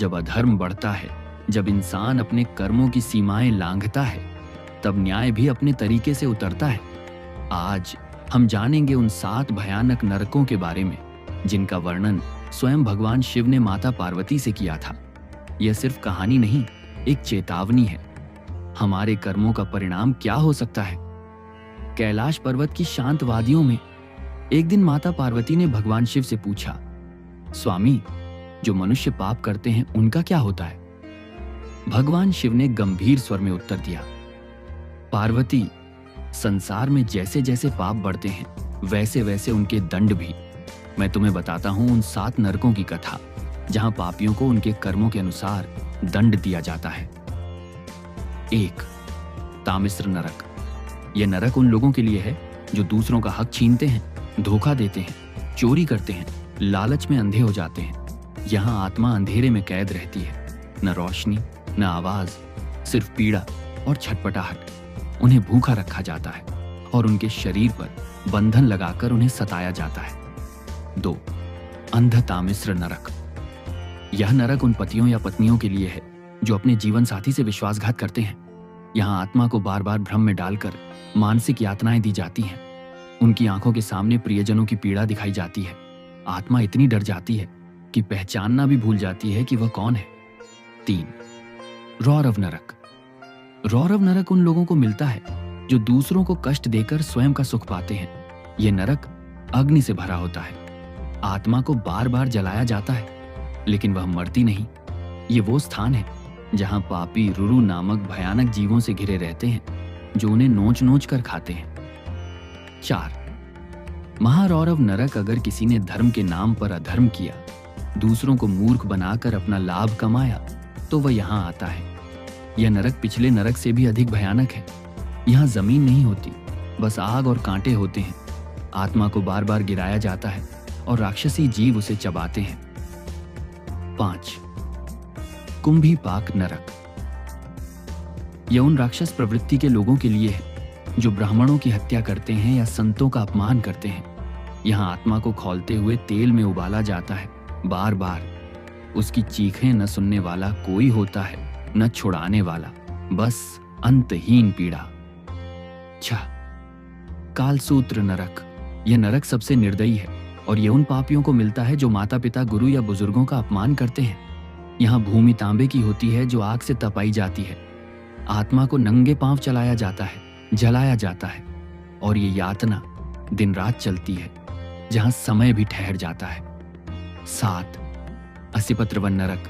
जब अधर्म बढ़ता है, जब इंसान अपने कर्मों की सीमाएं लांघता है, तब न्याय भी अपने तरीके से उतरता है। आज हम जानेंगे उन 7 भयानक नरकों के बारे में जिनका वर्णन स्वयं भगवान शिव ने माता पार्वती से किया था। यह सिर्फ कहानी नहीं, एक चेतावनी है। हमारे कर्मों का परिणाम क्या हो सकता है? कैलाश पर्वत की शांत वादियों में एक दिन माता पार्वती ने भगवान शिव से पूछा, स्वामी, जो मनुष्य पाप करते हैं उनका क्या होता है? भगवान शिव ने गंभीर स्वर में उत्तर दिया, पार्वती, संसार में जैसे जैसे पाप बढ़ते हैं वैसे वैसे उनके दंड भी। मैं तुम्हें बताता हूं उन 7 नरकों की कथा जहां पापियों को उनके कर्मों के अनुसार दंड दिया जाता है। 1. तामिस्र नरक। यह नरक उन लोगों के लिए है जो दूसरों का हक छीनते हैं, धोखा देते हैं, चोरी करते हैं, लालच में अंधे हो जाते हैं। यहाँ आत्मा अंधेरे में कैद रहती है, न रोशनी न आवाज, सिर्फ पीड़ा और छटपटाहट। उन्हें भूखा रखा जाता है और उनके शरीर पर बंधन लगाकर उन्हें सताया जाता है। 2. अंध तामिस्र नरक। यह नरक उन पतियों या पत्नियों के लिए है जो अपने जीवन साथी से विश्वासघात करते हैं। यहाँ आत्मा को बार बार भ्रम में डालकर मानसिक यातनाएं दी जाती हैं। उनकी आंखों के सामने प्रियजनों की पीड़ा दिखाई जाती है। आत्मा इतनी डर जाती है कि पहचानना भी भूल जाती है कि वह कौन है। 3. रौरव नरक। रौरव नरक उन लोगों को मिलता है जो दूसरों को कष्ट देकर स्वयं का सुख पाते हैं। यह नरक अग्नि से भरा होता है। आत्मा को बार बार जलाया जाता है लेकिन वह मरती नहीं। ये वो स्थान है जहां पापी रुरु नामक भयानक जीवों से घिरे रहते हैं जो उन्हें नोच नोच कर खाते हैं। 4. महारौरव नरक। अगर किसी ने धर्म के नाम पर अधर्म किया, दूसरों को मूर्ख बनाकर अपना लाभ कमाया, तो वह यहाँ आता है। यह नरक पिछले नरक से भी अधिक भयानक है। यहाँ जमीन नहीं होती, बस आग और कांटे होते हैं। आत्मा को बार बार गिराया जाता है और राक्षसी जीव उसे चबाते हैं। 5. कुंभी पाक नरक। यह उन राक्षस प्रवृत्ति के लोगों के लिए है जो ब्राह्मणों की हत्या करते हैं या संतों का अपमान करते हैं। यहाँ आत्मा को खौलते हुए तेल में उबाला जाता है बार बार। उसकी चीखें न सुनने वाला कोई होता है, न छुड़ाने वाला, बस अंतहीन पीड़ा। 6. कालसूत्र नरक। यह नरक सबसे निर्दयी है और यह उन पापियों को मिलता है जो माता पिता, गुरु या बुजुर्गों का अपमान करते हैं। यहाँ भूमि तांबे की होती है जो आग से तपाई जाती है। आत्मा को नंगे पांव चलाया जाता है, जलाया जाता है और ये यातना दिन रात चलती है, जहां समय भी ठहर जाता है। 7. असिपत्रवन नरक।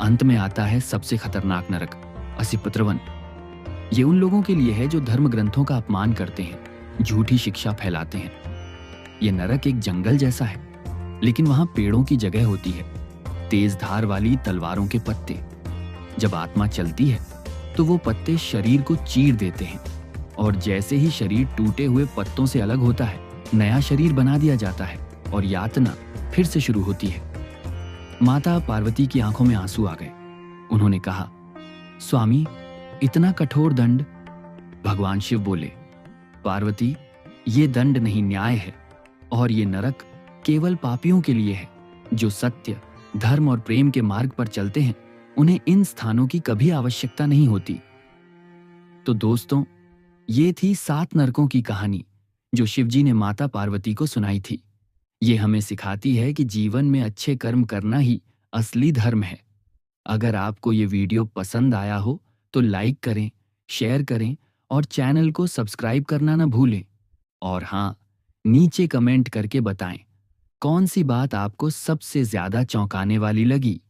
अंत में आता है सबसे खतरनाक नरक, असिपत्रवन। ये उन लोगों के लिए है जो धर्म ग्रंथों का अपमान करते हैं, झूठी शिक्षा फैलाते हैं। यह नरक एक जंगल जैसा है, लेकिन वहां पेड़ों की जगह होती है, तेज धार वाली तलवारों के पत्ते। जब आत्मा चलती है तो वो पत्ते शरीर को चीर देते हैं और जैसे ही शरीर टूटे हुए पत्तों से अलग होता है, नया शरीर बना दिया जाता है और यातना फिर से शुरू होती है। माता पार्वती की आंखों में आंसू आ गए। उन्होंने कहा, स्वामी, इतना कठोर दंड? भगवान शिव बोले, पार्वती, ये दंड नहीं, न्याय है। और ये नरक केवल पापियों के लिए है। जो सत्य, धर्म और प्रेम के मार्ग पर चलते हैं, उन्हें इन स्थानों की कभी आवश्यकता नहीं होती। तो दोस्तों, ये थी 7 नरकों की कहानी जो शिवजी ने माता पार्वती को सुनाई थी। ये हमें सिखाती है कि जीवन में अच्छे कर्म करना ही असली धर्म है। अगर आपको ये वीडियो पसंद आया हो तो लाइक करें, शेयर करें और चैनल को सब्सक्राइब करना ना भूलें। और हाँ, नीचे कमेंट करके बताएं कौन सी बात आपको सबसे ज्यादा चौंकाने वाली लगी।